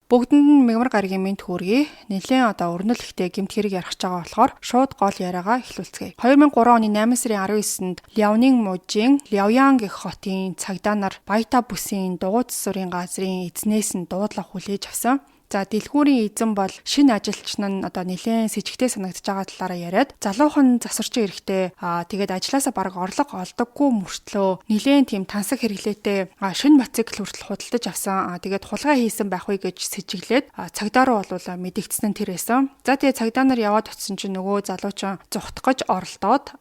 Бүгдэнд нь мягмар гаригийн мэд хүргэе. Нэлээд өрнөл ихтэй гэмт хэрэг ярих гэж байгаа болохоор шууд гол яриагаа эхлүүлцгээе. 2003 оны 8 сарын 19-нд Ляонин мужийн Ляоян гэх хотын цагдаа нар Баята бүсийн дугуй засварын газрын эзнээс нь дуудлага хүлээж авсан. За дэлгүүрийн эзэн бол шинэ ажилч нь нэлээд с ิจ гтэй санагдаж байгаа талаараа яриад залуухан засварчин эрэхтэй тэгээд ажилласаа бараг орлого олдоггүй мөртлөө нэлээд тийм тансаг хэрэглээтэй шинэ мотоцикл хүртэл худалдаж авсан. Тэгээд хулгай хийсэн байх вэ гэж сэжиглээд цагдаа руу бол мэдэгдсэн нь тэр байсан. За тэгээд цагдаа нар яваад очисон чинь нөгөө залуучин зүхтах гэж оролдоод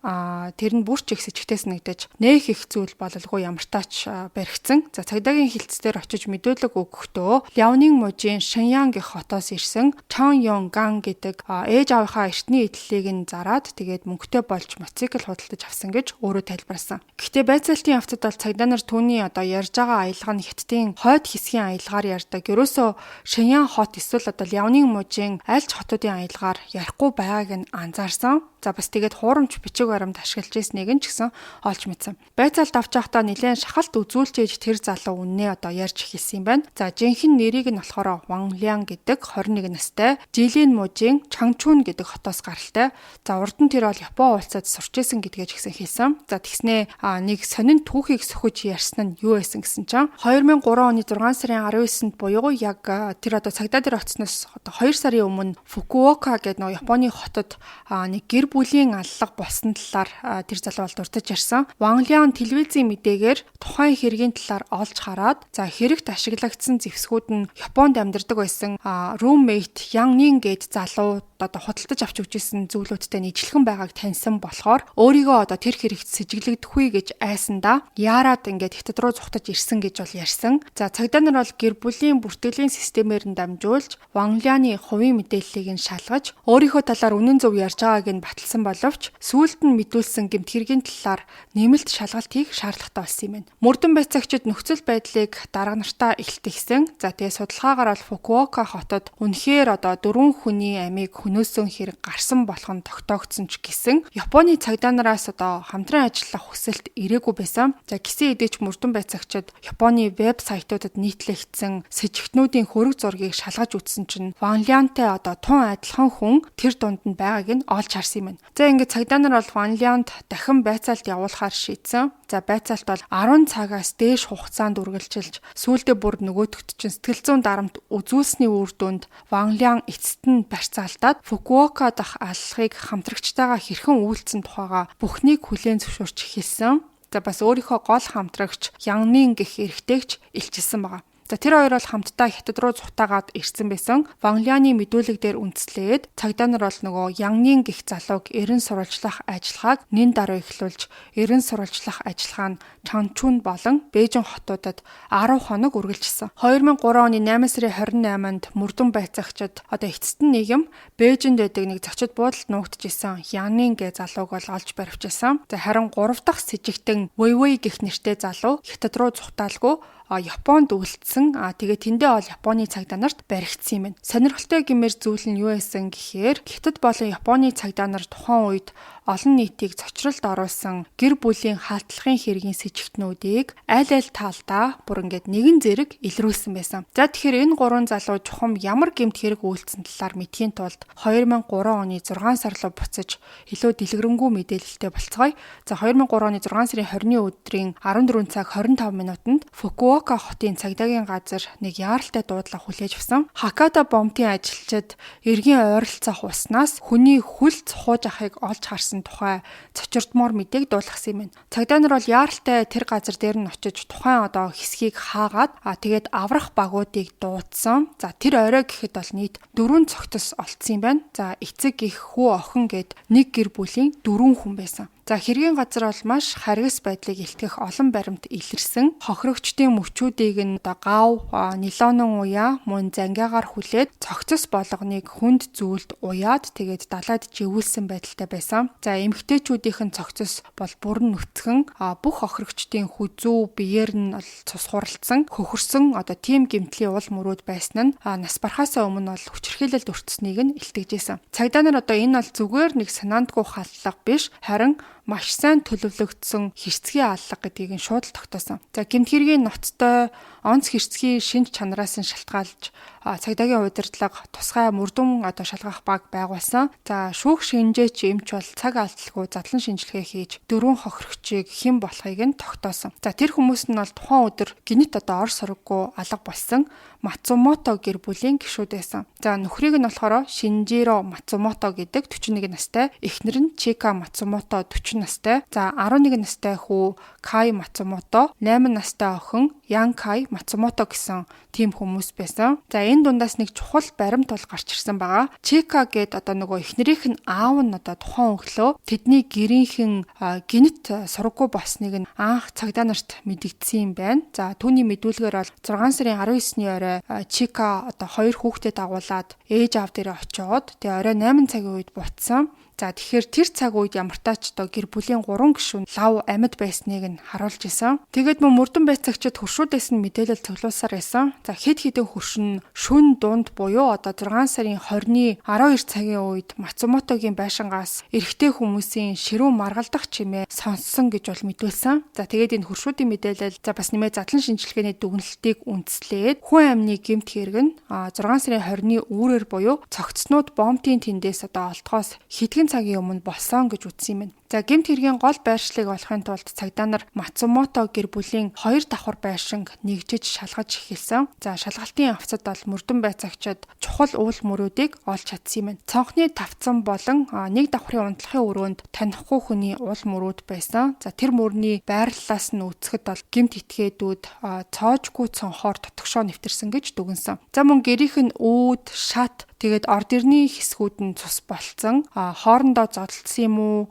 тэр нь бүр ч их с ิจ гтэй санагдаж нээх их зүйл бололгүй ямартаач баригдсан. За цагдаагийн хилцээр очиж мэдүүлэг өгөхдөө Ляонин мужийн гэх хотоос ирсэн Чан Ён Ган гэдэг ээж аавынхаа эртний эдлэлийг нь зараад тэгээд мөнгөтэй болж мотоцикл худалдаж авсан гэж өөрөө тайлбарсан. Гэхдээ байцаалтын явцад бол цагдаа нар түүний ярьж байгаа аялга нь хятадын хойд хэсгийн аялгаар ярьдаг. Ерөөсөө Шэньян хот эсвэл Ляонин мужийн аль ч хотуудын аялгаар ярихгүй байгааг нь анзаарсан. За бас тэгээд хуурамч бичиг баримт ашиглаж ирснийг нь ч гэсэн олж мэдсэн. Байцаалт авч явахдаа нэлээд шахалт үзүүлж ээж тэр залуу үннээ ярьж эхэлсэн юм байна. За жинхэнэ нэрийг нь болохоор Ван Лян гэдэг 21 настай Жилин мужийн Чангчун гэдэг хотоос гаралтай. За урд нь тэр бол Япон улсад сурч исэн гэдгээ ч гэсэн хэлсэн. За тэгснээ нэг сонин түүхийг сөхөж ярьсан нь юу байсан гэсэн чинь 2003 оны 6 сарын 19-нд буюу яг тэр цагдаа дээр очсноос 2 сарын өмнө Фукуока гэдэг Японы хотод нэг гэр бүлийн аллага болсон талаар тэр залуу дурдж ярьсан. Ван Лян телевизийн мэдээгээр тухайн хэргийн талаар олж хараад за хэрэгт ашиглагдсан зэвсгүүд нь Японд амьдардаг байсан roommate Ян Нин гээд залуу худалдаж авч өгчсэн зүйлүүдтэй нийтлэн байгааг таньсан болохоор өөрийгөө тэр хэрэгт сэжиглэгдэхгүй гэж айсандаа яарад хятад руу зүхтаж ирсэн гэж бол ярьсан. За цагдаа нар бол гэр бүлийн бүртгэлийн системээр нь дамжуулж Ван Ляны хувийн мэдээллийг нь шалгаж өөрийнхөө талаар үнэн зөв ярьж байгааг нь баталсан боловч сүүлд нь мэдүүлсэн гэмт хэргийн талаар нэмэлт шалгалт хийх шаардлагатай болсон юм байна. Мөрдөн байцаагчид нөхцөл байдлыг дарга нартаа эхэлтгсэн. За тэгээ судалгаагаар бол Фукуока хотод үнэхээр 4 хүний амийг хөнөөсөн хэрэг гарсан болох нь тогтоогдсон ч гэсэн Японы цагдаа нараас хамтран ажиллах хүсэлт ирээгүй байсан. За гисэн эдээч мөрдөн байцаагчид Японы веб сайтуудад нийтлэгдсэн сэжигтнүүдийн хөрөг зургийг шалгаж үзсэн чинь Ван Лянтай тун адилхан хүн тэр дунд нь байгааг нь олж харсан юм байна. За цагдаа нар бол Ван Лянд дахин байцаалт явуулахар шийдсэн. За байцаалт бол 10 цагаас дээш хугацаанд үргэлжилж сүүлдээ бүр нөгөөдөгт чинь сэтгэл зүйн дарамт үзүүлсний үр дүнд Ван Лян эцэст нь барьцаалтаад Фукуока дахь аллагыг хамтрагчтайгаа хэрхэн үйлцсэн тухайга бүхнийг хүлээн зөвшөөрч эхэлсэн. За бас өөрийнхөө гол хамтрагч Ян Нин гэх эрэгтэйгч илчилсэн байна. За тэр хоёр бол хамтдаа хятад руу цухтаагаад ирсэн байсан. Ван Ляны мэдүүлэг дээр үндэслээд цагдаа нар бол нөгөө Ян Нин гэх залууг эрен сурвалжлах ажиллагааг нэн даруй эхлүүлж эрен сурвалжлах ажиллагаа нь Чангчун болон Бээжин хотуудад 10 хоног үргэлжилсэн. 2003 оны 8 сарын 28-нд мөрдөн байцаагчид эцэст нь нийгэм Бээжинд байдаг нэг зочид буудалд нуугдчихсэн Ян Нин гэ залууг бол олж баривчилсан. За харин 3 дахь сэжигтэн Вэйвэй гэх нэртэй залуу хятад руу цухтаалгүй Японд үлдсэн. Тэгээ тэндээ бол Японы цагдаа нарт баригдсан юм байна. Сонирхолтой гэмээр зүйл нь юу байсан гэхээр хятад болон Японы цагдаа нар тухайн үед олон нийтийг цочролд оруулсан гэр бүлийн хаалтлагын хэргийн сэжигтнүүдийг аль талдаа бүр нэгэн зэрэг илрүүлсэн байсан. За тэгэхээр энэ 3 залуу чухам ямар гэмт хэрэг үйлдсэн талаар мэдхийн тулд 2003 оны 6 сар руу буцаж илүү дэлгэрэнгүй мэдээлэлтэй болцгоё. За 2003 оны 6 сарын 20-ны өдрийн 14 цаг 25 минутанд Фукуока хотын цагдаагийн газар нэг яаралтай дуудлага хүлээж авсан. Хаката бомтын ажилчид эргийн ойролцоох уснаас хүний хүл цухууж ахыг олж харсан тухай цочирдмоор мэдээг дуулгасан юм байна. Цагдаа нар бол яаралтай тэр газар дээр нь очиж тухайн хэсгийг хаагаад тэгээд аврах багуудыг дуудсан. За тэр орой гэхэд бол нийт 4 цогтос олцсон юм байна. За эцэг их хүү охин гэд нэг гэр бүлийн 4 хүн байсан. За хэргийн газар бол маш харгас байдлыг илтгэх олон баримт илэрсэн. Хохирогчдын мөчүүдийг нь гав, нилонон уяа, мөн зангиагаар хүлээд цогцос болгоныг хүнд зүйлд уяад тэгээд далайд живүүлсэн байдалтай байсан. За эмэгтэйчүүдийнх нь цогцос бол бүрэн нүцгэн бүх хохирогчдын хүзүү биеэр нь бол цус хуралдсан, хөхөрсөн тийм гэмтлийн уул мөрөөд байсан нь нас барахаасаа өмнө бол хүчирхийлэлд өртсөнийг нь илтгэжсэн. Цагдаа нар энэ бол зүгээр нэг санаандгүй халдлага биш, харин маш сайн төлөвлөгдсөн хэрцгий аллага гэдгийг нь шууд л тогтоосон. За гэмт хэргийн ноцтой онц хэрцгий шинж чанараас нь шалтгаалж цагдаагийн удирдлага тусгай мөрдөн шалгах баг байгуулсан. За шүүх шинжээч эмч бол цаг алдалгүй задлан шинжилгээ хийж 4 хохирогчийг хэн болохыг нь тогтоосон. За тэр хүмүүс нь бол тухайн өдөр гинт ор сураггүй алга болсон Мацумото гэр бүлийн гишүүд байсан. За нөхрийг нь болохоор Шинжиро Мацумото гэдэг 41 настай, эхнэр нь Чика Мацумото 40 настай, за 11 настай хүү Кай Мацумото, 8 настай охин Янкай Мацумото гэсэн тийм хүмүүс байсан. За энэ дундаас нэг чухал баримт бол гарч ирсэн байгаа. Чика гээд эхнэрийнх нь аав нь тухайн өглөө тэдний гэрийнхэн гинт сураггүй болсныг нь анх цагдаа нарт мэдэгдсэн юм байна. За түүний мэдүүлгээр бол 6 сарын 19-ний орой Чика 2 хүүхдэд дагуулад ээж аав дээрээ очиод тэгээ орой 8 цагийн үед буцсан. За тэгэхээр тэр цаг үед ямар тач гэр бүлийн 3 гишүүн лав амьд байсныг нь харуулж исэн. Тэгээд мөрдөн байцаагчид хөршүүдээс нь мэдээлэл цуглуулсаар байсан. За хэд хэдэн хөршин шүн дунд буюу 6 сарын 20-ны 12 цагийн үед Мацумотогийн байшингаас эрэгтэй хүмүүсийн ширүүн маргалдах чимээ сонссон гэж бол мэдүүлсэн. За тэгээд энэ хөршүүдийн мэдээлэл бас нэмээд задлан шинжилгээний дүгнэлтийг үндэслээд хүн амны гэмт хэрэг нь 6 сарын 20-ны үүрээр буюу цогцснууд бомбын тэндээс олдгоос хэдхэн цагийн өмнө болсон гэж үзсэн юм байна. За гэмт хэргийн гол байршлыг олохын тулд цагдаа нар Мацумото гэр бүлийн 2 давхар байшинг нэгжиж шалгаж эхэлсэн. За шалгалтын авцад бол мөрдөн байцаагчид чухал уул мөрүүдийг олж чадсан юм байна. Цонхны тавцан болон 1 давхрын унтлахын өрөөнд танихгүй хүний уул мөрүүд байсан. За тэр мөрний байрлалаас нь үзэхэд бол гэмт этгээдүүд цоожгүй цонхоор тотгошоо нэвтэрсэн гэж дүгнсэн. За мөн гэрийнх нь үүд, шат тэгээд орд ирний хэсгүүд нь цус болцсон. Хоорондоо зодтолсон юм уу?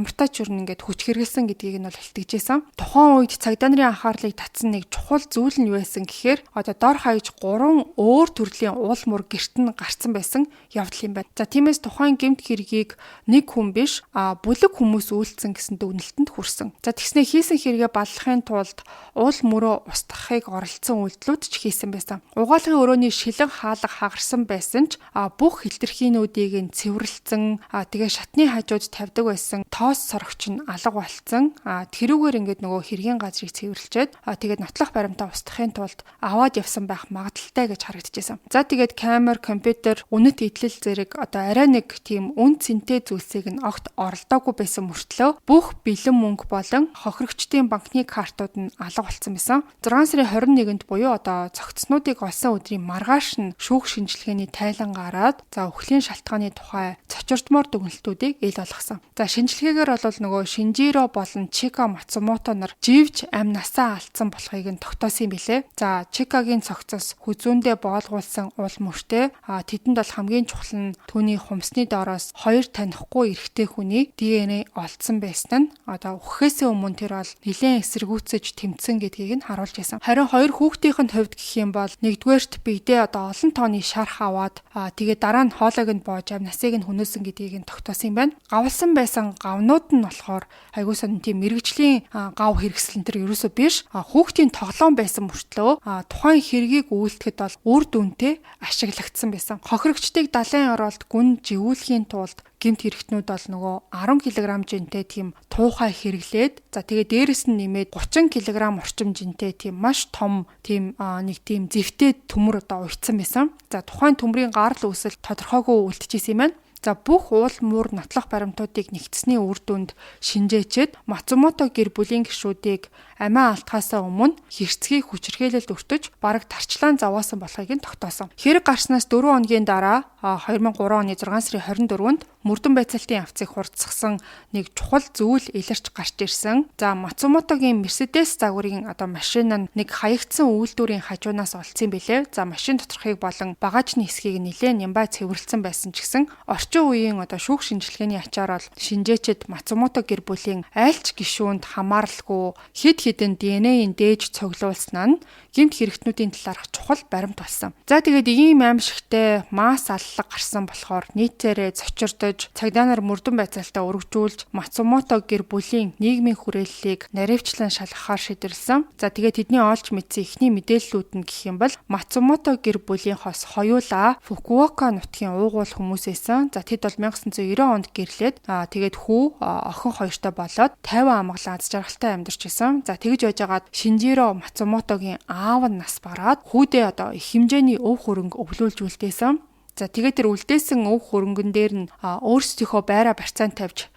Ямар тач юу нэгээд хүч хэрэгэлсэн гэдгийг нь бол илтгэжсэн. Тухайн үед цагдаа нарын анхаарлыг татсан нэг чухал зүйл нь юу байсан гэхээр дор хаяж 3 өөр төрлийн уул мөр гэрт нь гарцсан байсан явдал юм байна. За тиймээс тухайн гэмт хэргийг нэг хүн биш бүлэг хүмүүс үйлдсэн гэсэн дүгнэлтэнд хүрсэн. За тэгснэ хийсэн хэрэгээ баллахын тулд уул мөрөө устгахыг оролцсон үйлдэлүүд ч хийсэн байсан. Угаалгын өрөөний шилэн хаалга хагарсан байсан ч бүх хилтерхиинүүдийг нь цэвэрлсэн тэгээ шатны хажууд тавьдаг байсан тоос сорогч нь алга болцсон. Тэрүүгээр ингээд хэргийн газрыг цэвэрлчээд тэгээд нотлох баримтаа устгахын тулд аваад явсан байх магадaltaй гэж харагдчихсан. За тэгээд камер, компьютер, үнэт идэлэл зэрэг арай нэг тийм үн цэнтэй зүйлсийг нь огт оролдоогүй байсан мөртлөө бүх бэлэн мөнгө болон хохирогчдын банкны картууд нь алга болцсон байсан. 6 сарын 21-нд буюу цогцснуудыг олсон өдрийн маргааш нь шүүх шинжилгээний тайлан гараад өхлийн шалтгааны тухай цочирдмоор дүгнэлтүүдийг ил болгосон. За шинжилгээгээр бол Шинжиро болон Чика Мацумото нар живж амь насаа алдсан болохыг нь тогтоосон юм билээ. За Чикагийн цогцос хүзүүндээ боолгуулсан уул мөртэй тэдэнд бол хамгийн чухал нь түүний хумсны доороос 2 танихгүй эрэгтэй хүний ДНХ олдсон байсан нь өгөхөөс өмнө тэр бол нэлээд эсэргүүцэж тэмцсэн гэдгийг нь харуулж байсан. Харин 2 хүүхдийн хувьд гэх юм бол нэгдүгээрт бигдээ олон тооны шарх аваад тэгээд дараа нь хоолойг нь боож амь насыг нь хөнөөсөн гэдгийг нь тогтоосон юм байна. Гавлсан байсан гавнууд нь болохоор айгуу сон тийм мэрэгжлийн гав хэрэгсэл энэ ерөөсөө биш хүүхдийн тоглоом байсан мөртлөө тухайн хэргийг үйлдэхэд бол үр дүнтэй ашиглагдсан байсан. Хохирогчдыг далайн оролт гүн живүүлэхийн тулд гэмт хэрэгтнүүд бол 10 кг жинтэй тийм туухай хэрэглээд тэгээ дээрэс нь нэмээд 30 кг орчим жинтэй тийм маш том тийм нэг тийм зэвтэй төмөр уйдсан байсан. За тухайн төмрийн гарал үүсэл тодорхойгүй үлдчихсэн юм байна. За бүх уул муур нотлох баримтуудыг нэгтсэний үр дүнд шинжээчээд Мацумото гэр бүлийн гишүүдийг амиа алдхаасаа өмнө хэрцгий хүчирхээлэлд өртөж бараг тарчлаан заваасан болохыг нь тогтоосон. Хэрэг гарснаас 4 хоногийн дараа 2003 оны 6 сарын 24-нд мөрдөн байцаалтын авцыг хурцсагсан нэг чухал зүйл илэрч гарч ирсэн. За Мацумотогийн Мерседес загварын машин нь нэг хаягдсан үйлдвэрийн хажуунаас олцсон билээ. За машин доторхыг болон багажны хэсгийг нэлээд нямбай цэвэрлсэн байсан ч гэсэн орчин үеийн шүүх шинжилгээний ачаар бол шинжээчид Мацумото гэр бүлийн айлч гишүүнд хамааралгүй хэд хэдэн ДНХ-ийн дээж цуглуулсан нь гэмт хэрэгтнүүдийн талаарх чухал баримт болсон. За тэгээд ийм аимшигтай масс аллаг гарсан болохоор нийтээрээ зочирдож цагдаа нар мөрдөн байцаалтаа өргөжүүлж Мацумото гэр бүлийн нийгмийн хүрээллийг наривчлан шалгахаар шийдвэрлсэн. За тэгээд тэдний олж мэдсэн эхний мэдээллүүд нь гэх юм бол Мацумото гэр бүлийн хос хоёулаа Фукуока нутгийн уугуул хүмүүс байсан. За тэд бол 1990 онд гэрлээд тэгээд хүү охин хоёртой болоод 50 амгалан аз жаргалтай амьдарч исэн. За тэгж байжгаад Шинжиро Мацумотогийн аав нь нас бараад хүүдээ одоо их хэмжээний өв хөрөнгө өвлүүлж үлдээсэн. За тэгээд тэр үлдээсэн өв хөрөнгөн дээр нь өөрсдийнхөө байраа барьцаанд тавьж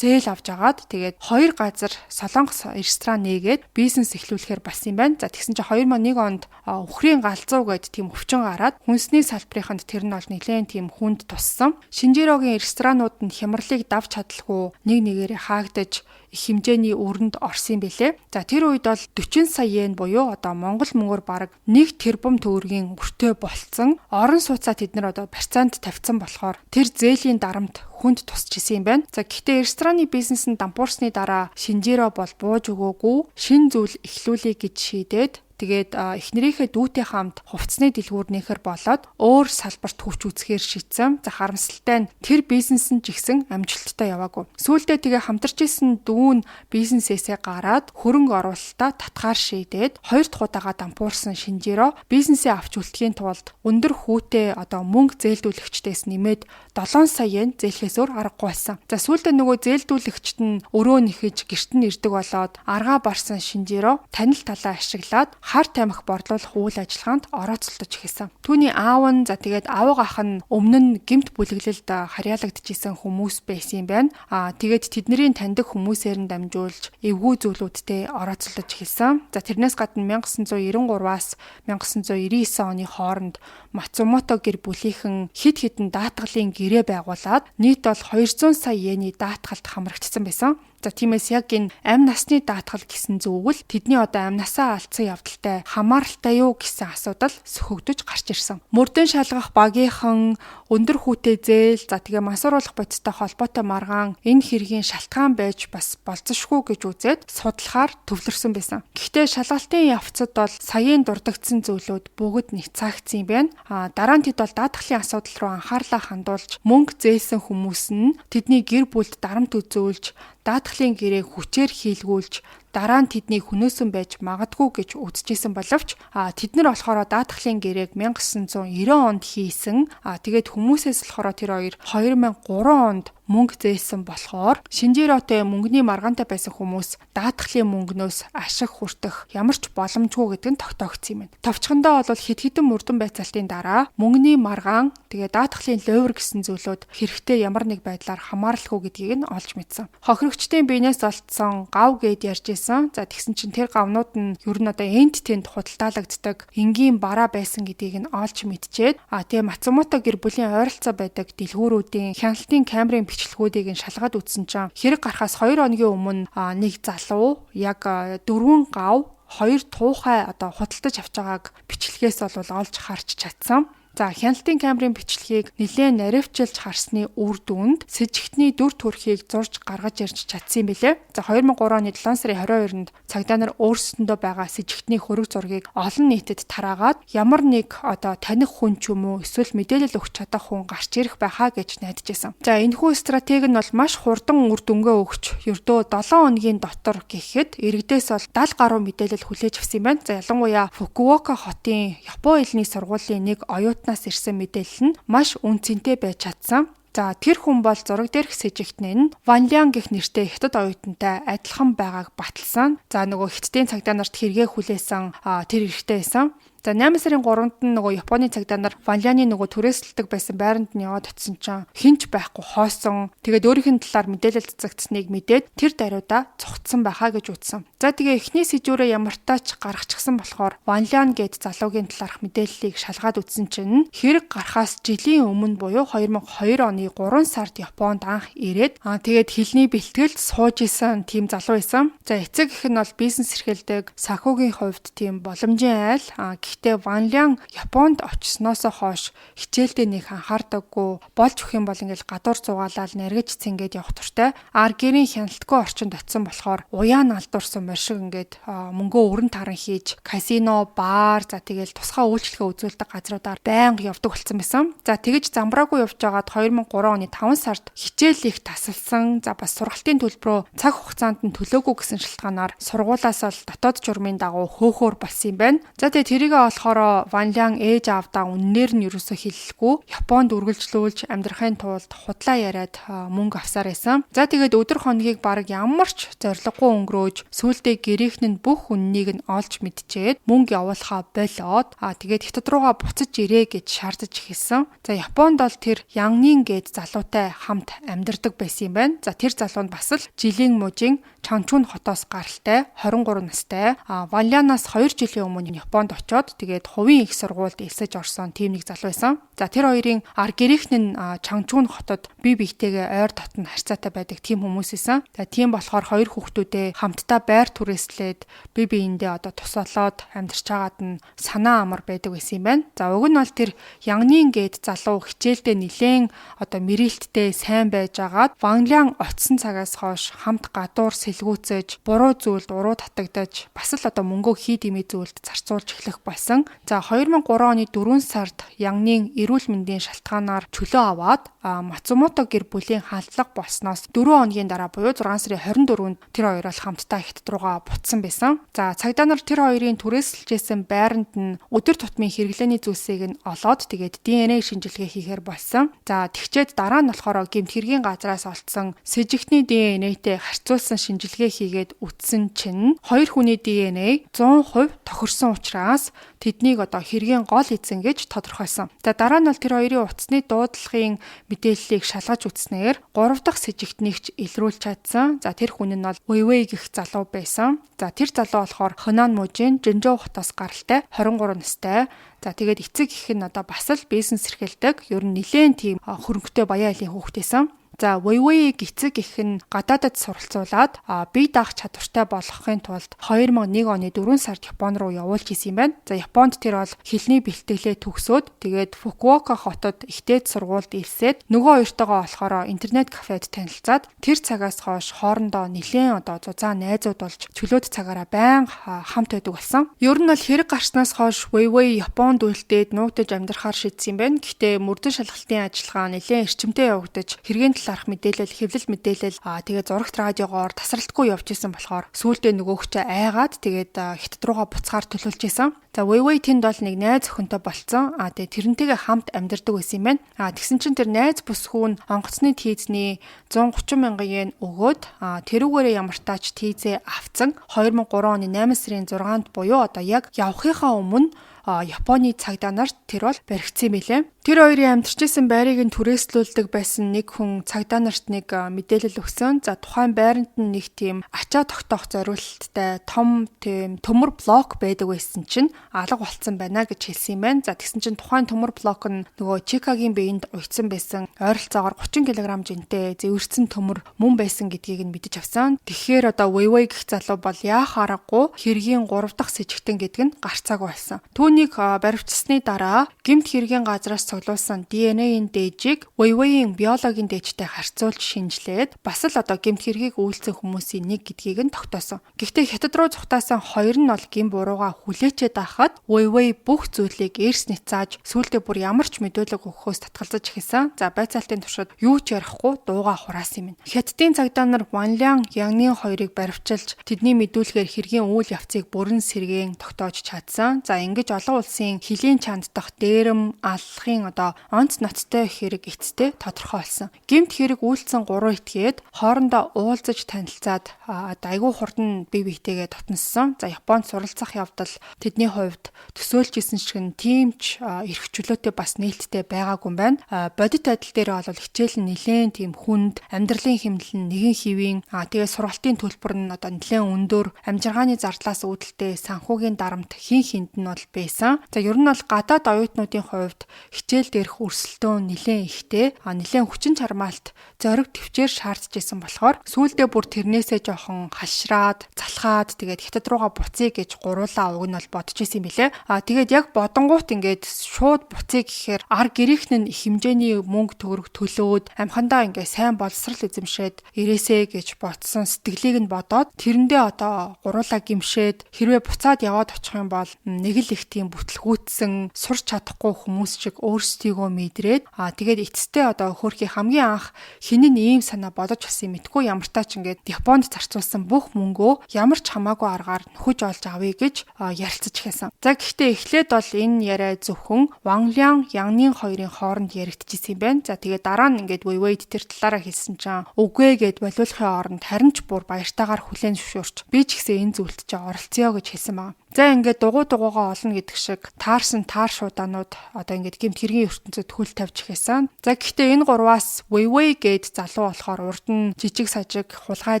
зээл авч агаад тэгээд 2 газар солонгос ресторан нээгээд бизнес эхлүүлэхээр болсон юм байна. За тэгсэн чинь 2001 онд Өхрийн галзуу гэд тийм өвчин гараад хүнсний салбарынханд тэр нь бол нэлээд тийм хүнд туссан. Шинжирогийн ресторанууд нь хямралыг давж чадалгүй нэг нэгээрээ хаагдаж их хэмжээний өрөнд орсон юм бэлээ. За тэр үед бол 40 сая йен буюу одоо Монгол мөнгөөр бараг 1 тэрбум төгрөгийн өртөө болцсон. Орон сууцаа тэд нар одоо барьцаанд тавьсан болохоор тэр зээлийн дарамт хүнд тусч исэн юм байна. За гэхдээ рестораны бизнес нь дампуурсны дараа Шинжиро бол бууж өгөөгүй шин зүйл эхлүүлэе гэж шийдээд тэгээд эхнэрийнхээ дүүтэй хамт хувцсны дэлгүүр нээхэр болоод өөр салбарт хүч үзэхээр шийдсэн. За харамсалтай нь тэр бизнес нь ч ихсэн амжилттай яваагүй. Сүүлдээ тэгээ хамтарч исэн дүү нь бизнесээсээ гараад хөрөнгө оруулалтаа татгаар шийдээд 2 дахь удаага дампуурсан Шинжиро бизнесээ авч үлдэхийн тулд өндөр хүүтэй одоо мөнгө зээлдүүлэгчдээс нэмээд 7 сая йен зээлхээс өөр аргагүй болсон. За сүүлдээ нөгөө зээлдүүлэгчт нь өрөө нэхэж гэрт нь ирдэг болоод аргаа барсан Шинжиро танил талаа ашиглаад хар тамхи борлуулах үйл ажиллагаанд орооцолдож эхэлсэн. Түүний аав нь за тэгээд аав ах нь өмнө нь гэмт бүлэглэлд харьяалагдчихсэн хүмүүс байсан юм байна. Тэгээд тэдний таньдаг хүмүүсээр нь дамжуулж эвгүй зүйлүүдтэй орооцолдож эхэлсэн. За тэрнээс гадна 1993-аас 1999 оны хооронд Мацумото гэр бүлийнхэн хэд хэдэн даатгалын гэрээ байгуулад нийт бол 200 сая йений даатгалд хамрагдсан байсан. За тиймээс яг энэ амь насны даатгал гэсэн зүгэл тэдний одоо амь насаа алдсан явдалтай хамааралтай юу гэсэн асуудал сөхөгдөж гарч ирсэн. Мөрдөн шалгах багийнхан өндөр хүүтэй зээл за тэгээ мансууруулах бодистой холбоотой маргаан энэ хэргийн шалтгаан байж бас болцсошгүй гэж үзээд судлахаар төвлөрсөн байсан. Гэхдээ шалгалтын явцад бол саяын дурддагдсан зүйлүүд бүгд нэгцаагдсан юм байна. Дараа нь тэд бол даатгалын асуудал руу анхаарлаа хандуулж мөнгө зээлсэн хүмүүс нь тэдний гэр бүлд дарамт үзүүлж даатгалын гэрээг хүчээр хийлгүүлж дараа нь тэдний хөнөөсөн байж магадгүй гэж үзэжсэн боловч тэд нар болохоор даатгалын гэрээг 1990 онд хийсэн. Тэгээд хүмүүсээс болохоор тэр хоёр 2003 онд мөнгө зээлсэн болохоор Шинжиротой мөнгөний маргаантай байсан хүмүүс даатгалын мөнгнөөс ашиг хүртэх ямар ч боломжгүй гэдэг нь тогтоогдсон юм байна. Товчхондоо бол хэд хэдэн мөрдөн байцаалтын дараа мөнгөний маргаан тэгээ даатгалын ловер гэсэн зүйлүүд хэрэгтэй ямар нэг байдлаар хамааралгүй гэдгийг нь олж мэдсэн. Хохирогчдын биенээс олдсон гав гэд ярьж исэн. За тэгсэн чинь тэр гавнууд нь ер нь одоо энд тэнд худалдаалагддаг энгийн бараа байсан гэдгийг нь олж мэдчихэд тэгээ Мацумото гэр бүлийн ойролцоо байдаг дэлгүүрүүдийн хяналтын камерын бичлэгүүдийг нь шалгаад үзсэн чинь хэрэг гарахаас 2 хоногийн өмнө нэг залуу яг 4 гав 2 туухай одоо худалдаж авч байгааг бичлэгээс бол олж харж чадсан. За хяналтын камерын бичлэгийг нэлээд наривчилж харсны үр дүнд с ิจ гтний дүр төрхийг зурж гаргаж ирж чадсан юм билээ. За 2003 оны 7 сарын 22-нд цагдаа нар өөрсдөндөө байгаа с ิจ гтний хөрөг зургийг олон нийтэд тараагаад ямар нэг одоо таних хүн ч юм уу эсвэл мэдээлэл өгч чадах хүн гарч ирэх байхаа гэж найдаж байсан. За энэхүү стратеги нь бол маш хурдан үр дүнгээ өгч ердөө 7 хоногийн дотор гэхэд иргэдээс бол 70 гаруй мэдээлэл хүлээж авсан юм байна. За ялангуяа Фукуока хотын Японы хэлний сургуулийн нэг оюутнаас ирсэн мэдээлэл нь маш үнцэнтэй байж чадсан. За тэр хүн бол зураг дээрх с ิจ гтний нь Ванлян гэх нэртэй хятад оюутантай адилхан байгааг баталсан. За нөгөө хятадын цагдаа нарт хэрэгээ хүлээсэн тэр эрэгтэй байсан. За 8 сарын 3-нд нөгөө Японы цагдаа нар Ванляны нөгөө түрээсэлдэг байсан байранд нь яваад очисон чинь хинч байхгүй хоосон. Тэгээд өөрийнх нь талаар мэдээлэл цацагдсныг мэдээд тэр даруйда цогцсон байхаа гэж үзсэн. За тэгээ эхний сэжүүрээ ямартаач гаргачихсан болохоор Ванлян гэд залуугийн талаарх мэдээллийг шалгаад үзсэн чинь хэрэг гарахаас жилийн өмнө буюу 2002 оны 3 сард Японд анх ирээд тэгээд хэлний бэлтгэлд сууж исэн тийм залуу байсан. За эцэг гэх нь бол бизнес эрхэлдэг санхүүгийн хувьд тийм боломжийн айл Гэхдээ Ван Лян Японд очсноосоо хойш хичээлдээ нэг анхаардаггүй. Болж өгөх юм бол ингээл гадуур зугаалаад наргиж цэнгээд явах туртай. Гэрийн хяналтгүй орчинд очисон болохоор уян алдуурсан морь шиг ингээд мөнгөө өрн таран хийж казино, бар, за тэгэл тусгай үйлчлэгээ үзүүлдэг газруудаар байнга явдаг болсон байсан. За тэгэж замбраагүй явж байгаад 2003 оны 5 сард хичээл их тасалсан. За бас сургалтын төлбөрөө цаг хугацаанд нь төлөөгүй гэсэн шалтгаанаар сургуулаас л дотоод журмын дагуу хөөхөөр болсон юм байна. За тэгээ тэрийгээ болохоор Ван Лян ээж аавдаа үннээр нь ерөөсөө хэлэхгүй Японд үргэлжлүүлж амьдрахын тулд худлаа яриад мөнгө авсаар байсан. За тэгээд өдөр хоногийг баг ямар ч зориггүй өнгөрөөж сүүлдээ гэрийнх нь бүх үннийг нь олж мэдчихэд мөнгө явуулахаа болоод тэгээд хятад руугаа буцаж ирээ гэж шаардаж эхэлсэн. За Японд бол тэр Яннин гээд залуутай хамт амьдардаг байсан юм байна. За тэр залуу нь бас л жилийн мужийн Чанчун хотоос гаралтай 23 настай. Ван Лянаас 2 жилийн өмнө Японд очоод тэгээд хувийн их сургуульд элсэж орсон тийм нэг залуу байсан. За тэр хоёрын гэрийнх нь Чанчун хотод бие биетэйгээ ойр дотн харьцаатай байдаг тийм хүмүүс байсан. За тийм болохоор хоёр хүүхдүүдээ хамтдаа байр түрээслээд бие биендээ одоо тусаалаад амьдарч байгаад нь санаа амар байдаг байсан юм байна. За уг нь бол тэр Яннин гээд залуу хичээлдээ нилээн одоо мэрэлттэй сайн байж агаад Ван Лян очсон цагаас хойш хамт гадуур сэлгүүцэж, буруу зүйлд уруу татагдаж, бас л одоо мөнгөө хий дэмий зүйлд зарцуулж эхлэх болсон. За 2003 оны 4 сард Яннин эрүүл мэндийн шалтгаанаар чөлөө аваад Мацумото гэр бүлийн халдлага болсноос 4 хоногийн дараа буюу 6 сарын 24-нд тэр хоёр бол хамтдаа хятад руугаа буцсан байсан. За цагдаа нар тэр хоёрын түрээсэлжсэн байранд нь өдөр тутмын хэрэглээний зүйлсийг нь олоод тэгээд ДНХ шинжилгээ хийхээр болсон. За тэгчээд дараа нь болохоор гэмт хэргийн газраас олдсон с жигтний ДНХ-тэй харьцуулсан шинжилгээ хийгээд үтсэн чинь хоёр хүний ДНХ 100% тохирсон учраас тэднийг одоо хэргийн гол эзэн гэж тодорхойлсон. За дараа нь бол тэр хоёрын утасны дуудлагын мэдээллийг шалгаж үзснээр 3 дахь с жигтнийгч илрүүлж чадсан. За тэр хүн нь бол Вэйвэй гэх залуу байсан. За тэр залуу болохоор Хонан мужийн Жинжоу хотоос гаралтай 23 настай. За тэгээд эцэг гэх нь одоо бас л бизнес эрхэлдэг. Ер нь нэлээд тийм хөрөнгөтэй баян айлын хүүхдээсэн. За Вэйвэйг эцэг гэх нь гадаадад суралцуулаад бие даах чадвартай болгохын тулд 2001 оны 4 сард Япон руу явуулж исэн юм байна. За Японд тэр бол хэлний бэлтгэлээ төгсөөд тэгээд Фукуока хотод ихтэй сургуульд ирсээд нөгөө хоёртойгоо болохоор интернет кафед танилцаад тэр цагаас хойш хоорондоо нэлээд одоо зузаан найзууд болж чөлөөт цагаараа байнга хамт байдаг болсон. Ер нь бол хэрэг гарснаас хойш Вэйвэй Японд үлдээд нуугдаж амьдрахаар шийдсэн юм байна. Гэхдээ мөрдөн шалгалтын ажиллагаа нэлээд эрчимтэй явагдаж хэргийн арах мэдээлэл, хэвлэл мэдээлэл тэгээд зурагт радиогоор тасралтгүй явж исэн болохоор сүүлдээ нөгөөгчөө айгаад тэгээд хятад руугаа буцахаар төлөвлөж исэн. За Вэйвэй тэнд бол нэг найз охинтой болцсон. Тэгээд тэрнтэйгээ хамт амьдардаг байсан юм байна. Тэгсэн чинь тэр найз бүсгүй нь онгоцны тийзний 130 мянган йен өгөөд тэрүүгээрээ ямар тач тийзээ авцсан. 2003 оны 8 сарын 6-нд буюу одоо яг явахынхаа өмнө Японы цагдаа нарт тэр бол баригдсан билээ. Тэр хоёрын амьдарчсэн байрыг нь түрээслүүлдэг байсан нэг хүн цагдаа нарт нэг мэдээлэл өгсөн. За тухайн байранд нь нэг тийм ачаа тогтоох зориулалттай том тийм төмөр блок байдаг байсан чинь алга болцсон байна гэж хэлсэн юм байна. За тэгсэн чинь тухайн төмөр блок нь нөгөө Чикагийн биеинд уйдсан байсан ойролцоогоор 30 кг жинтэй зэвэрсэн төмөр мөн байсан гэдгийг нь мэдэж авсан. Тэгэхээр одоо Вэйвэй гэх залуу бол яах аргагүй хэргийн 3 дахь с жигтэн гэдэг нь гарцаагүй болсон. Түүнийг баривчсны дараа гэмт хэргийн газраас цуглуулсан ДНХ-ийн дээжийг Вэйвэйийн биологийн дээжтэй харьцуулж шинжилээд бас л одоо гэмт хэргийг үйлцэн хүмүүсийн нэг гэдгийг нь тогтоосон. Гэхдээ хятад руу зүхтаасан хоёр нь бол гэм бурууга хүлээчээд байхад Вэйвэй бүх зүйлийг эрс нэцааж сүүлдээ бүр ямар ч мэдүүлэг өгөхөөс татгалзаж эхэлсэн. За байцаалтын туршид юу ч ярихгүй дууга хураасан юм. Хятадын цагдаа нар Ван Лян, Яннин хоёрыг баривчилж тэдний мэдүүлгээр хэргийн үйл явцыг бүрэн сэргээн тогтоож чадсан. За ингэж олон улсын хилийн чанд дах дээрэм аллахын одоо онц ноцтой хэрэг эцтэй тодорхой болсон. Гэмт хэрэг үйлцэн 3 этгээд хоорондоо уулзаж танилцаад айгүй хурдан бие биетэйгээ дотноссон. За Японд суралцах явдал тэдний хувьд төсөөлж исэн шиг нь тиймч эрх чөлөөтэй бас нээлттэй байгаагүй юм байна. Бодит байдал дээр бол хичээл нь нэлээд тийм хүнд, амьдралын хэмнэл нь нэгэн хэвийн тэгээ сургалтын төлбөр нь одоо нэлээд өндөр, амжиргааны зардлаас үүдэлтэй санхүүгийн дарамт хин хинд нь бол байсан. За ер нь бол гадаад оюутнуудын хувьд хичээл дээрх өрсөлдөөн нэлээд ихтэй. Нэлээд хүчин чармаалт зориг төвчээр шаардж исэн болохоор сүүлдээ бүр тэрнээсээ жоохон хашраад, залхаад тэгээд хятад руугаа буцъя гэж гуруулаа уг нь бол бодож исэн юм билэ. Тэгээд яг бодонгууд ингээд шууд буцъя гэхээр ар гэрийнх нь их хэмжээний мөнгө төгрөг төлөөд амхандаа ингээд сайн боловсрал эзэмшээд ирээсэ гэж бодсон сэтгэлийг нь бодоод тэрэндээ одоо гуруулаа гимшээд хэрвээ буцаад яваад очих юм бол нэг л их тийм бүтлгүүтсэн сурч чадахгүй хүмүүс шиг өөрсдийгөө мэдрээд тэгээд эцэстээ одоо хөрхийн хамгийн анх хинэн ийм санаа бодож авсан мэдгүй ямар тач ингээд Японд зарцуулсан бүх мөнгөө ямар ч хамаагүй аргаар нөхөж олж авъя гэж ярилцаж эхэлсэн. За гэхдээ эхлээд бол энэ яриа зөвхөн Ван Лян, Яннин хоёрын хооронд яригдчихсэн юм байна. За тэгээд дараа нь ингээд Вэйвэйд тэр талаараа хэлсэн чинь үгүй гэд болиулахын оронд харин ч бүр баяртайгаар хүлээн зөвшөөрч би ч гэсэн энэ зүйлд чи оролцъё гэж хэлсэн байна. За ингээд дугуйгаа олно гэдэг шиг таарсан таар шууданууд одоо ингээд гэмт хэргийн ертөнцид хөл тавьж эхэлсэн. За гэхдээ энэ гурваас Вэйвэй гээд залуу болохоор урд нь жижиг сажиг хулгай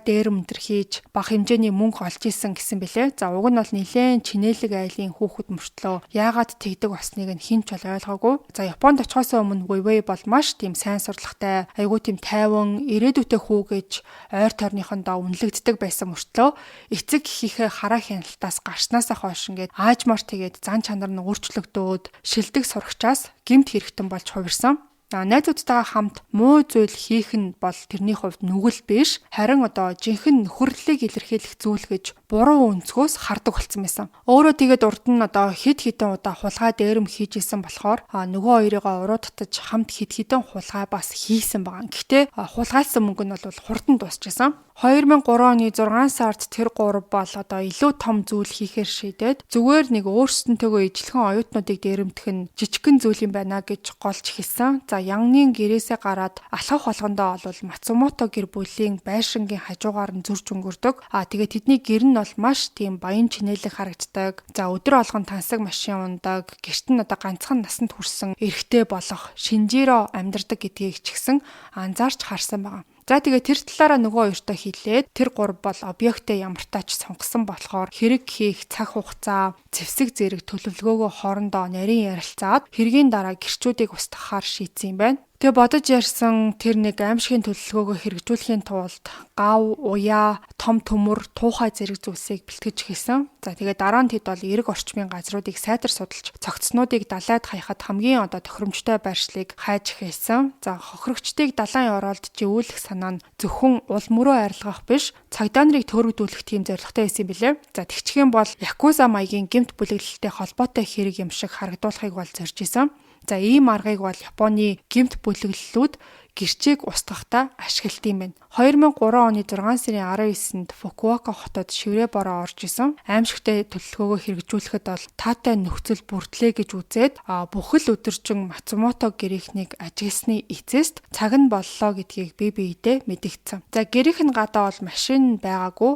дээр мөнтер хийж бага хэмжээний мөнгө олж исэн гэсэн бэлээ. За уг нь бол нэлээд чинэлэг айлын хүүхэд мөртлөө яагаад тэгдэг болсныг нь хэн ч ойлгоогүй. За Японд очихоос өмнө Вэйвэй бол маш тийм сайн сурлагатай, айгүй тийм тайван, ирээдүйтэй хүү гэж ойр тойрныхондоо үнэлэгддэг байсан мөртлөө эцэг эхийнхээ хараа хяналтаас гарснаас хойш ингээд аажмаар тэгээд зан чанар нь өөрчлөгдөөд шилдэг сурагчаас гэмт хэрэгтэн болж хувирсан. Найзуудтайгаа хамт муу зүйл хийх нь бол тэрний хувьд нүгэл биш, харин одоо жинхэнэ нөхөрлөлийг илэрхийлэх зүйл гэж буруу өнцгөөс хардаг болсон байсан. Өөрөө тэгээд урд нь одоо хэд хэдэн удаа хулгай дээрэм хийж исэн болохоор нөгөө хоёрыгоо уруу татаж хамт хэд хэдэн хулгай бас хийсэн байгаа. Гэхдээ хулгайлсан мөнгө нь бол хурдан дуусчихсан. 2003 оны 6 сард тэр гурав бол одоо илүү том зүйл хийхээр шийдээд зүгээр нэг өөрсдөнтэйгөө ижилхэн оюутнуудыг дээрэмдэх нь жижигхэн зүйл юм байна гэж голж эхэлсэн. За Яннин гэрээсээ гараад алхах болгондоо бол Мацумото гэр бүлийн байшингийн хажуугаар нь зурж өнгөрдөг. Тэгээд тэдний гэр нь бол маш тийм баян чинэлэг харагддаг. За өдөр болгон тансаг машин ундаг. Гэрт нь одоо ганцхан насанд хүрсэн эрэгтэй болох Шинжиро амьдардаг гэдгийг ч гэсэн анзаарч харсан байгаа. За тэгээ тэр талаараа нөгөө хоёртой хэлээд тэр гурав бол объектээ ямартаач сонгосон болохоор хэрэг хийх цаг хугацаа, зэвсэг зэрэг төлөвлөгөөгөө хоорондоо нарийн ярилцаад хэргийн дараа гэрчүүдийг устгахаар шийдсэн юм байна. Тэгээ бодож ярьсан тэр нэг аимшигын төлөвлөгөөгөө хэрэгжүүлэхийн тулд гав, уяа, том төмөр, туухай зэрэг зүйлсийг бэлтгэж эхэлсэн. За тэгээ дараа нь тэд бол эрг орчмын газруудыг сайтар судалж, цогцснуудыг далайд хаяхад хамгийн одоо тохиромжтой байршлыг хайж эхэлсэн. За хохирогчдыг далайн оролд живүүлэх санаа нь зөвхөн ул мөрөө арилгах биш, цагдаа нарыг төөрөгдүүлэх тийм зорилготой байсан юм билээ. За тэгчхэн бол Якуза маягийн гэмт бүлэглэлтэй холбоотой хэрэг юм шиг харагдуулахыг бол зорж исэн. За ийм аргыг бол Японы гэмт бүлэглэлүүд гэрчээг устгахтаа ашигладаг юм байна. 2003 оны 6 сарын 19-нд Фукуока хотод шиврээ бороо орж исэн. Аимшигтай төлөвлөгөөгөө хэрэгжүүлэхэд бол таатай нөхцөл бүрдлээ гэж үзээд бүхэл өдөржин Мацумото гэрийнхнийг ажигласны эцэст цаг нь боллоо гэдгийг бие биедээ мэдэгдсэн. За гэрийнх нь гадаа бол машин байгаагүй.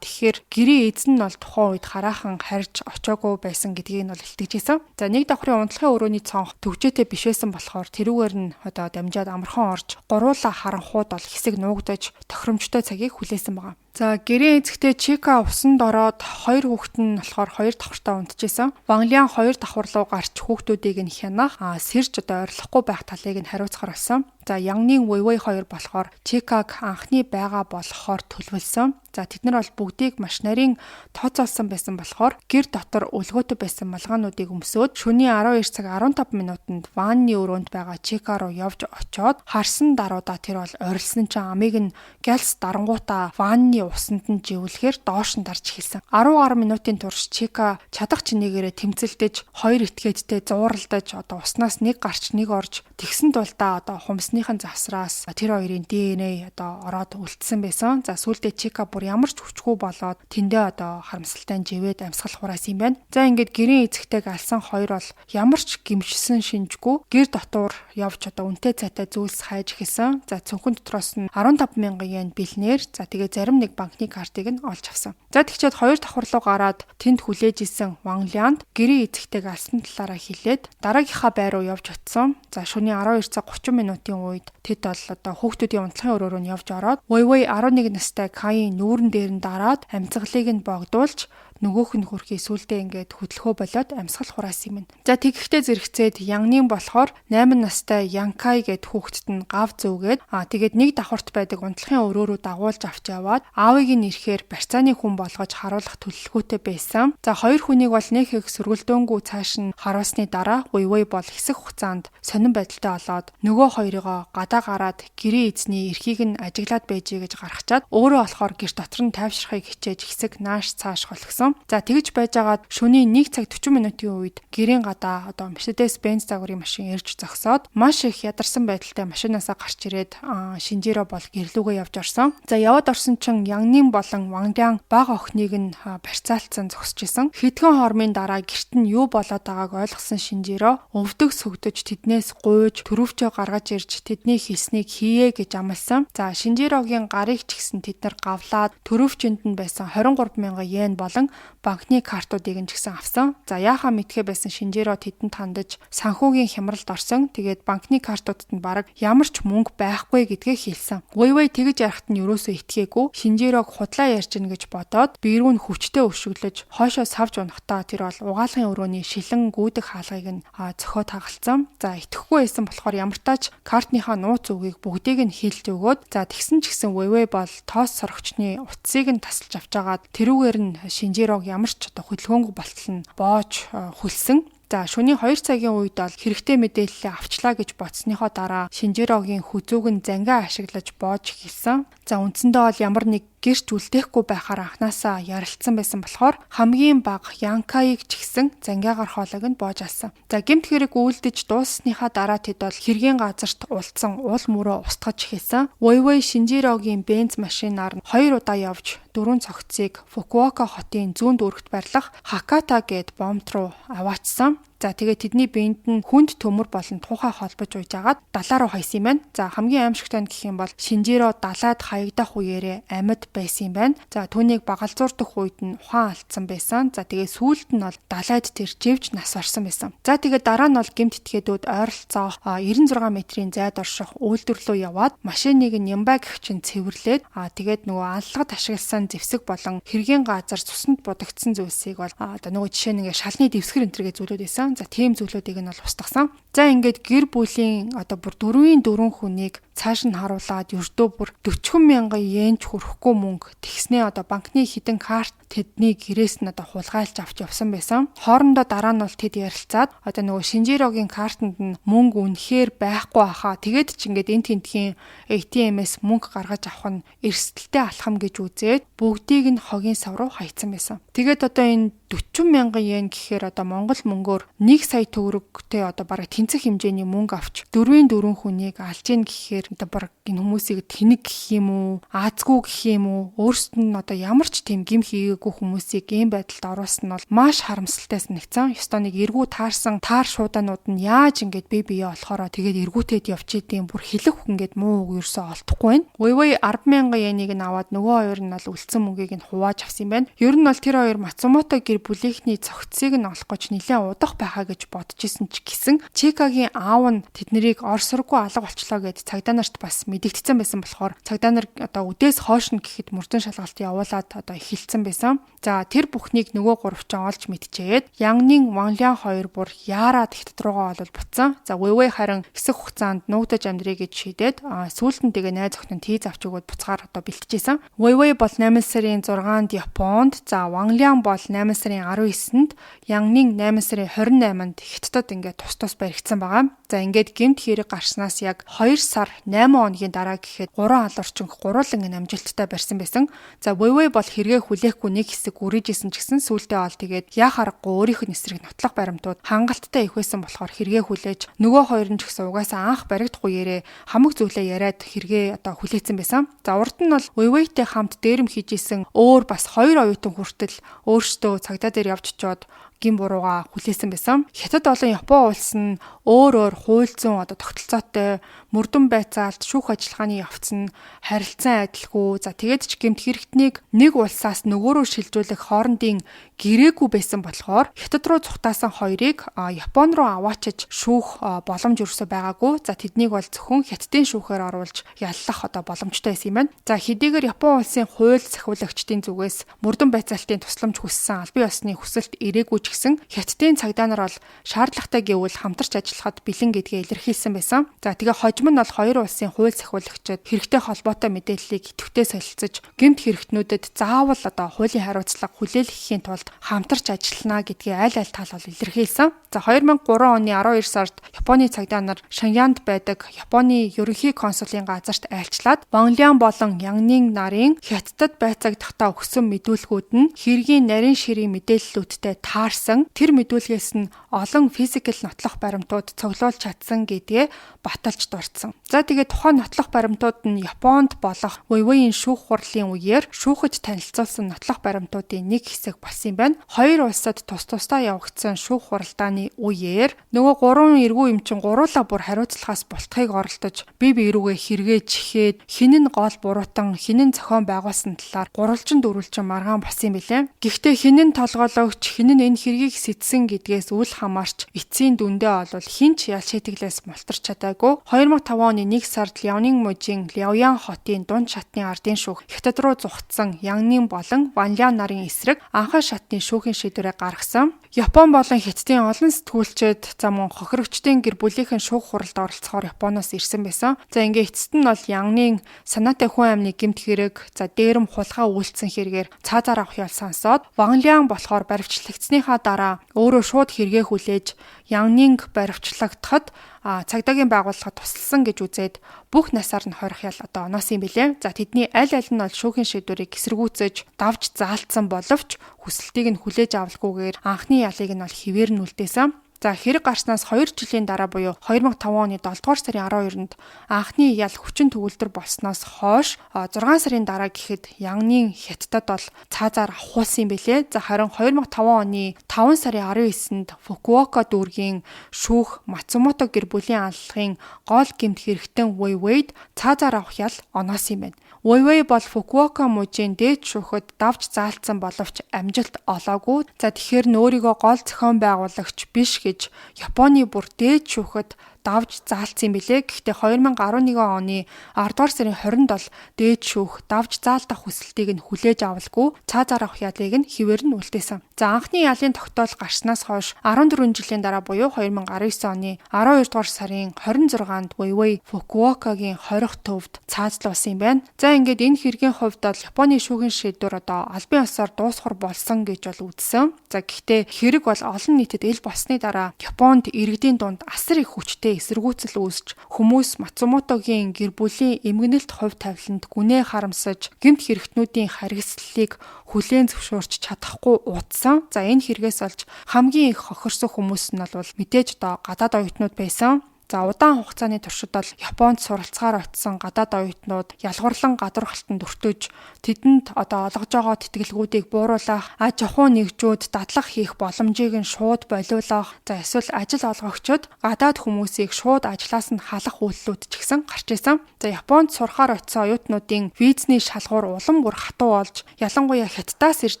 Тэгэхээр гэрийн эзэн нь бол тухайн үед хараахан харж очоогүй байсан гэдгийг нь бол илтгэжсэн. За нэг давхрын унтлагын өрөөний цонх төвчөөтэй биш байсан болохоор тэрүүгээр нь одоо дамжаад амархан орж гуруула харанхууд бол хэсэг нуугдаж тохиромжтой цагийг хүлээсэн байгаа. За гэрийн эзэгтэй Чика усанд ороод хоёр хүүхэд нь болохоор хоёр давхартаа унтжсэн. Ван Лян хоёр давхар руу гарч хүүхдүүдийг нь хянах, сэрж одоо ойрлохгүй байх талыг нь хариуцахаар болсон. За Яннин Вэйвэй хоёр болохоор Чикаг анхны байгаа болохоор төлөвлөсөн. За тэд нар бол бүгдийг маш нарийн тооцоолсон байсан болохоор гэр дотор өлгөөтэй байсан малгаануудыг өмсөөд шөнийн 12 цаг 15 минутанд ванны өрөөнд байгаа Чика руу явж очоод харсан даруйдаа тэр бол орилсон чинь амийг нь галс дарангуудаа ванны усанд нь живүүлэхээр доош нь дарж эхэлсэн. 10 гаруй минутын турш Чика чадах чинээгээрээ тэмцэлдэж хоёр этгээдтэй зууралдаж одоо уснаас нэг гарч нэг орж тэгсэн тулдаа одоо хумсныхын завсраас тэр хоёрын ДНА одоо ороод үлдсэн байсан. За сүүлдээ Чика бүр ямар ч хүчгүй болоод тэндээ одоо харамсалтай живээд амьсгал хураас юм байна. За ингээд гэрийн эзэгтэйг алсан хоёр бол ямар ч гимшсэн шинжгүй гэр дотор явж одоо үнэтэй цайтай зүйлс хайж эхэлсэн. За цүнхэн дотроос нь 15,000 yen бэлнээр за тэгээ зарим нэг банкны картыг нь олж авсан. За тэгчээд хоёр давхар руу гараад тэнд хүлээж исэн Ван Лянд гэрийн эзэгтэйг алсан талаараа хэлээд дараагийнхаа байр руу явж очсон. За шөнийн 12 цаг 30 минутын үед тэд бол одоо хүүхдүүдийн унтлагын өрөөрөө нь явж ороод Вэйвэй 11 настай Каин нүүрэн дээр нь дараад амьцгалыг нь богдуулж нөгөөх нь хөрхий сүулдэ ингээд хөдөлгөө болоод амьсгал хураасан юм. За тэгэхдээ зэрэгцээд Яннин болохоор 8 настай Янкай гэд хүүхэдт нь гав зөөгээд тэгээд нэг давхарт байдаг унтлагын өрөө рүү дагуулж авч яваад аавыг нь ирэхээр барьцааны хүн болгож харуулах төлөвлөгөөтэй байсан. За хоёр хүнийг бол нэг их сөргөлдөөнгүй цааш нь харуулсны дараа Вэйвэй бол хэсэг хугацаанд сонирн байдалтай болоод нөгөө хоёрыгоо гадаа гараад гэрээ эзний эрхийг нь ажиглаад байжээ гэж гаргачаад өөрөө болохоор гэр дотор нь тайвшрахыг хичээж хэсэг нааш цааш холгсон. За тэгж байжгаад шөнийн 1 цаг 40 минутын үед гэрийн гадаа одоо Mercedes-Benz загварын машин ирж зогсоод маш их ядарсан байдалтай машинаасаа гарч ирээд Шинжиро бол гэрлүүгээ явж орсон. За яваад орсон чин Яннин болон Ванлян бага охиныг нь барьцаалцсан зогсож исэн. Хэдхэн хормын дараа гэрт нь юу болоод байгааг ойлгосон Шинжиро өвдөг сүгдэж тэднээс гуйж төрөвчөө гаргаж ирж тэдний хэлснийг хийе гэж амласан. За Шинжирогийн гарыг ч гэсэн тэд нар гавлаад төрөвчөнд нь байсан 23,000 йен болон банкны картуудыг нь ч гэсэн авсан. За яахаа мэдхээ байсан Шинжиро тэдэнд хандаж санхүүгийн хямралд орсон. Тэгээд банкны картуудад нь бараг ямар ч мөнгө байхгүй гэдгээ хэлсэн. Вэйвэй тэгж ярахт нь ерөөсөө итгээгүй. Шинжирог худлаа ярьж гин гэж бодоод биерүү нь хүчтэй өшөглөж хойшоо савж унахдаа тэр бол угаалгын өрөөний шилэн гүйдэг хаалгыг нь зөхөө тагалцсан. За итгэхгүй байсан болохоор ямар тач картныхаа нууц үгийг бүгдийг нь хэлж өгөөд за тэгсэн ч гэсэн Вэйвэй бол тоос сорогчны утсыг нь тасалж авчаагаад тэрүүгээр нь Шинжирог ямар ч одоо хөдөлгөөнгүй болтол нь боож хөлсөн. За шөнийн 2 цагийн үед бол хэрэгтэй мэдээлэлээ авчлаа гэж бодсныхоо дараа Шинжирогийн хүзүүг нь зангиа ашиглаж боож эхэлсэн. За үндсэндээ бол ямар нэг гэрч үлдээхгүй байхаар анханасаа ярилцсан байсан болохоор хамгийн бага Янкаиг ч гэсэн зангиагаар хоолойг нь боож алсан. За гэмт хэрэг үйлдэж дууссныхаа дараа тэд бол хэргийн газарт улдсан уул мөрөө устгаж эхэлсэн. Вэйвэй Шинжирогийн бенз машинаар 2 удаа явж 4 цогцыг Фукуока хотын зүүн дүүрэгт барьлах Хаката гээд бомб руу аваачсан. За тэгээ тэдний биед нь хүнд төмөр болон тухай холбож ууж агаад далаа руу хайсан юм байна. За хамгийн аимшигтай нь гэх юм бол Шинжиро далаад хаягдах үеэрээ амьд байсан юм байна. За түүнийг багалзуурдах үед нь ухаан алдсан байсан. За тэгээ сүүлд нь бол далайд тэр живж нас орсон байсан. За тэгээ дараа нь бол гэмт этгээдүүд ойролцоох 96 метрийн зайд орших үйлдвэрлэлөө яваад машиныг Нямба гэх чинь цэвэрлээд тэгээд нөгөө аллагад ашигласан зэвсэг болон хэргийн газар цуснд будагдсан зүйлсийг бол одоо нөгөө жишээ нь ингээ шалны дэвсгэр энтергээ зүйлүүд байсан. За тийм зүйлүүдийг нь бол устгасан. За ингээд гэр бүлийн одоо бүр 4-4 хүнийг цааш нь харуулад ердөө бүр 40,000 йен ч хүрэхгүй мөнгө тэгснээ одоо банкны хідэн карт тэдний гэрээс нь одоо хулгайлж авч явсан байсан. Хоорондоо дараа нь бол тэд ярилцаад одоо нөгөө Шинжирогийн картанд нь мөнгө үнэхээр байхгүй хаа. Тэгээд ч ингээд энэ тентхийн ATM-ээс мөнгө гаргаж авах нь эрсдэлтэй алхам гэж үзээд бүгдийг нь хогийн сав руу хайцсан байсан. Тэгээд одоо энэ 40,000 йен гэхээр одоо Монгол мөнгөөр 1 сая төгрөгтэй одоо бараг тэнцэх хэмжээний мөнгө авч 4-4 хүнийг алж ийн гэхээр одоо бараг энэ хүмүүсийг тэнэг гэх юм уу, аазгүй гэх юм уу, өөрсдөд нь одоо ямар ч тийм гим хийгээгүй хүмүүсийг ийм байдалд оруулсан нь бол маш харамсалтай санагдсан. Ёстой нэг эргүү таарсан таар шууданууд нь яаж ингэж бие биеэ олохороо тэгээд эргүүтэд явж идэм бүр хэлэх ингээд муу үг ерөөсөө олдохгүй байна. Вэйвэй 10,000 йенийг нь аваад нөгөө хоёр нь бол үлдсэн мөнгийг нь хувааж авсан юм байна. Ер нь бол тэр хоёр Мацумото гэр бүлийнхний цогцыг нь олох гэж нэлээд удах байхаа гэж бодож исэн ч гэсэн Чикагийн аав нь тэднийг орсоргүй алга болчлоо гэд цагдаа нарт бас мэдэгдсэн байсан болохоор цагдаа нар одоо үдээс хойш нь гэхэд мөрдөн шалгалт явуулаад одоо эхэлсэн байсан. За тэр бүхнийг нөгөө гуравчин олж мэдчихэд Яннин Ванлян хоёр бүр яарад хятад руугаа олол буцсан. За Вэйвэй харин хэсэг хугацаанд нуугдаж амьдрий гэж шийдээд сүүлд нь тэгээ найз охин нь тийз авч өгөөд буцаар одоо бэлтжижсэн. Вэйвэй бол 8 сарын 6-нд Японд, за Ванлян бол 8 сарын 19-нд, Яннин 8 сарын 28-нд Хятадд ингээд тус баригдсан байгаа. За ингээд гэмт хэрэг гарснаас яг 2 сар 8 хоногийн дараа гэхэд 3 алуурчин гуруулан амжилттай барьсан байсан. За Вэйвэй бол хэрэгээ хүлээхгүй нэг хэсэг үрижсэн ч гэсэн сүүлдээ ол тэгээд яа харахгүй өөрийнх нь эсрэг нотлох баримтууд хангалттай их байсан болохоор хэрэгээ хүлээж нөгөө хоёр нь ч гэсэн угаасаа анх баригдахгүй ярээ хамаг зүйлээ яриад хэрэгээ одоо хүлээсэн байсан. За урд нь бол Вэйвэйтэй хамт дээрэм хийжсэн өөр бас 2 оюутан хүртэл өөрсдөө цагдаа дээр явж очиод гин бурууга хүлээсэн байсан. Хятад болон Япон улс нь өөр хууль зүйн одоо тогтолцоотой мөрдөн байцаалт, шүүх ажиллагааны явц нь харилцан адилгүй. За тэгээд ч гэмт хэрэгтнийг нэг улсаас нөгөөрөө шилжүүлэх хоорондын гэрээгүй байсан болохоор Хятад руу цухтаасан хоёрыг Япон руу аваачиж шүүх боломж өрсө байгаагүй. За тэднийг бол зөвхөн Хятадын шүүхээр оруулж яллах боломжтой байсан юм байна. За хэдийгээр Япон улсын хууль захиулагчдын зүгээс мөрдөн байцаалтын тусламж хүссэн албан ёсны хүсэлт ирээгүй ч гэсэн Хятадын цагдаа нар бол шаардлагатай гэвэл хамтарч ажиллахад бэлэн гэдгээ илэрхийлсэн байсан. За тэгээ хожим нь бол хоёр улсын хууль захиулагчид хэрэгтэй холбоотой мэдээллийг идэвхтэй солилцож гэмт хэрэгтнүүдэд заавал хуулийн хариуцлага хүлээлгэхийн тулд хамтарч ажиллана гэдгээ аль тал бол илэрхийлсэн. За 2003 оны 12 сард Японы цагдаа нар Шаньянд байдаг Японы ерөнхий консулын газарт айлчлаад Ван Лян болон Яннин нарын Хятадд байцаагдахдаа өгсөн мэдүүлгүүд нь хэргийн нарийн ширийн мэдээллүүдтэй таарсан. Тэр мэдүүлгээс нь олон физикал нотлох баримтууд цуглуулж чадсан гэдгээ баталж дурдсан. За тэгээд тухайн нотлох баримтууд нь Японд болох Weiwei-ийн шүүх хурлын үеэр шүүхэд танилцуулсан нотлох баримтуудын нэг хэсэг болсон юм байна. Хоёр улсад тус тусдаа явагдсан шүүх хуралдааны үеэр нөгөө гурван эргүү эмчин гуруула бүр хариуцлагаас бултахыг оролдож бие биерүүгээ хэрэгэж чихэд хин нь гол буруутан хин нь зохион байгуулсан талаар гурвалжин дөрвөлжин маргаан болсон юм билээ. Гэхдээ хин нь толгойлогч хин нь энэ хэргийг сэтсэн гэдгээс үл хамаарч эцсийн дүндээ олвол хинч ял шийтгэлээс мултарч чадаагүй. 2005 оны 1 сард Ляонин мужийн Ляоян хотын дунд шатны ардын шүүх Хятад руу зугтсан Яннин болон Ван Лян нарын эсрэг анхан шатны шүүхийн шийдвэрээ гаргасан. Япон болон Хятадын олон сэтгүүлчид за мөн хохирогчдын гэр бүлийнхэн шүүх хуралд оролцохоор Японоос ирсэн байсан. За ингээ эцэст нь бол Яннин санаатай хүн амны гэмт хэрэг за дээрэм хулгай үйлцсэн хэрэгээр цаазаар авах ял сонсоод Ван Лян болохоор баривчлагдсныхаа дараа өөрөө шууд хэрэгээ хүлээж Яннин баривчлагдахад цагдаагийн байгууллагад тусалсан гэж үзээд бүх насаар нь хорих ял оноос юм билээ. За тэдний аль аль нь бол шүүхийн шийдвэрийг эсэргүүцэж давж заалтсан боловч хүсэлтийг нь хүлээж авалгүйгээр анхны ялыг нь бол хിവэр нь үлдээсэн. За хэрэг гарснаас 2 жилийн дараа буюу 2005 оны 7 дугаар сарын 12-нд анхны ял хүчин төгөлдөр болсноос хойш 6 сарын дараа гэхэд Яннин Хятадд бол цаазаар ахуулсан юм билээ. За харин 2005 оны 5 сарын 19-нд Фукуока дүүргийн шүүх Мацумото гэр бүлийн аллагын гол гэмт хэрэгтэн Weiwei-д цаазаар авах ял оноос юм байна. Weiwei бол Фукуока мужийн дээд шүүхэд давж заалтсан боловч амжилт олоогүй. За тэгэхээр нөөрийгөө гол зохион байгуулагч биш гэж Японы бүр дээд шүүхэд давж заалтсан билээ. Гэхдээ 2011 оны 10 дугаар сарын 20-нд бол дээд шүүх давж заалтах хүсэлтийг нь хүлээж авалгүй цаазаар авах ялыг нь хിവэр нь үлдээсэн. За анхны ялын тогтоол гарснаас хойш 14 жилийн дараа буюу 2019 оны 12 дугаар сарын 26-нд Weiwei Фукуокагийн хорих төвд цаазлуулсан юм байна. За ингээд энэ хэргийн хувьд бол Японы шүүхийн шийдвэр албан ёсоор дуусгар болсон гэж бол үзсэн. За гэхдээ хэрэг бол олон нийтэд ил болсны дараа Японд иргэдийн дунд асар их хүчтэй эсэргүүцэл үүсч хүмүүс Мацумотогийн гэр бүлийн эмгэнэлт хувь тавиланд гүнээ харамсаж гэмт хэрэгтнүүдийн харгислалыг хүлээн зөвшөөрч чадахгүй уудсан. За энэ хэрэгээс олж хамгийн их хохирсон хүмүүс нь бол мэдээж гадаад оюутнууд байсан. За удаан хугацааны туршид бол Японд суралцахаар очисон гадаад оюутнууд ялгуурлан гадуур халтанд өртөж тэдэнд олгож байгаа тэтгэлгүүдийг бууруулах, аж ахуй нэгжүүд дадлаг хийх боломжийг нь шууд болиулах, за эсвэл ажил олгогчид гадаад хүмүүсийг шууд ажлаас нь халах үйлдэлүүд ч гэсэн гарч исэн. За Японд сурахаар очисон оюутнуудын визний шалгуур улам бүр хатуу болж, ялангуяа Хятадаас ирж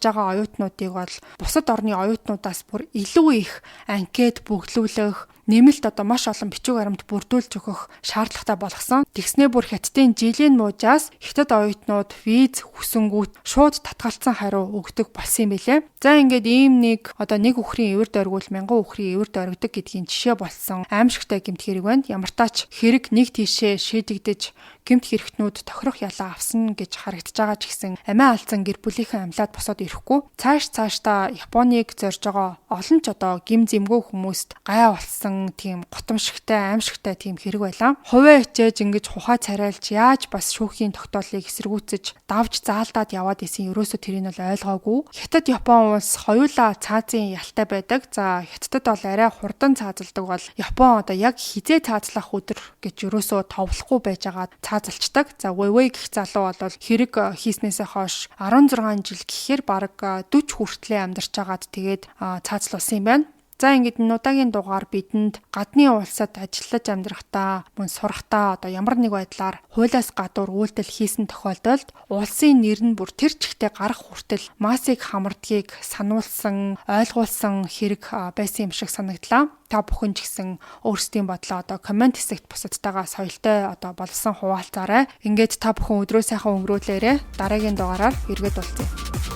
байгаа оюутнуудыг бол бусад орны оюутнуудаас бүр илүү их анкет бүглүүлэх нэмэлт маш олон бичиг баримт бүрдүүлж өгөх шаардлагатай болгосон. Тэгснээ бүр Хятадын жилийн мужаас Хятад оюутнууд виз хүсэнгүүт шууд татгалцсан хариу өгдөг болсон юм билээ. За ингээд ийм нэг үхрийн эвэр дөргүүл 1000 үхрийн эвэр дөргдөг гэдгийн жишээ болсон аимшигтай гэмт хэрэг байна. Ямар тач хэрэг нэг тийшээ шийдэгдэж гэмт хэрэгтнүүд тохирох ялаа авсан гэж харагдаж байгаа ч гэсэн амиа алдсан гэр бүлийнхэн амьлаад босоод ирэхгүй. Цаашдаа Японыг зорж байгаа олон ч гим зэмгүй хүмүүст гай болсон тийм гутамшигтай аимшигтай тийм хэрэг байлаа. Хувиа хичээж ингэж хухаа царайлж яаж бас шүүхийн тогтоолыг эсэргүүцэж давж заалдаад яваад исэн ерөөсө тэрийг бол ойлгоогүй. Хятад Япон улс хоёулаа цаазын ялтай байдаг. За Хятадд бол арай хурдан цаазалдаг бол Япон яг хизээ цаазлах өдөр гэж ерөөсө товлохгүй байж байгаа цаазалчдаг. За Weiwei гэх залуу бол хэрэг хийснээсээ хойш 16 жил гэхээр бараг 40 хүртлээр амьдарч байгаад тэгээд цаазлуулсан юм байна. За ингээд энэ удаагийн дугаар бидэнд гадны улсад ажиллаж амьдрахдаа, мөн сурахдаа одоо ямар нэг байдлаар хуулиас гадуур үйлдэл хийсэн тохиолдолд улсын нэр нь бүр тэр чигтээ гарах хүртэл массыг хамардгийг сануулсан, ойлгуулсан хэрэг байсан юм шиг санагдлаа. Та бүхэн ч гэсэн өөрсдийн бодлоо одоо комент хэсэгт бусадтайгаа соёлтой одоо болсон хуваалцаарай. Ингээд та бүхэн өдрөө сайхан өнгөрүүлээрэ. Дараагийн дугаараар эргээд уулзъя.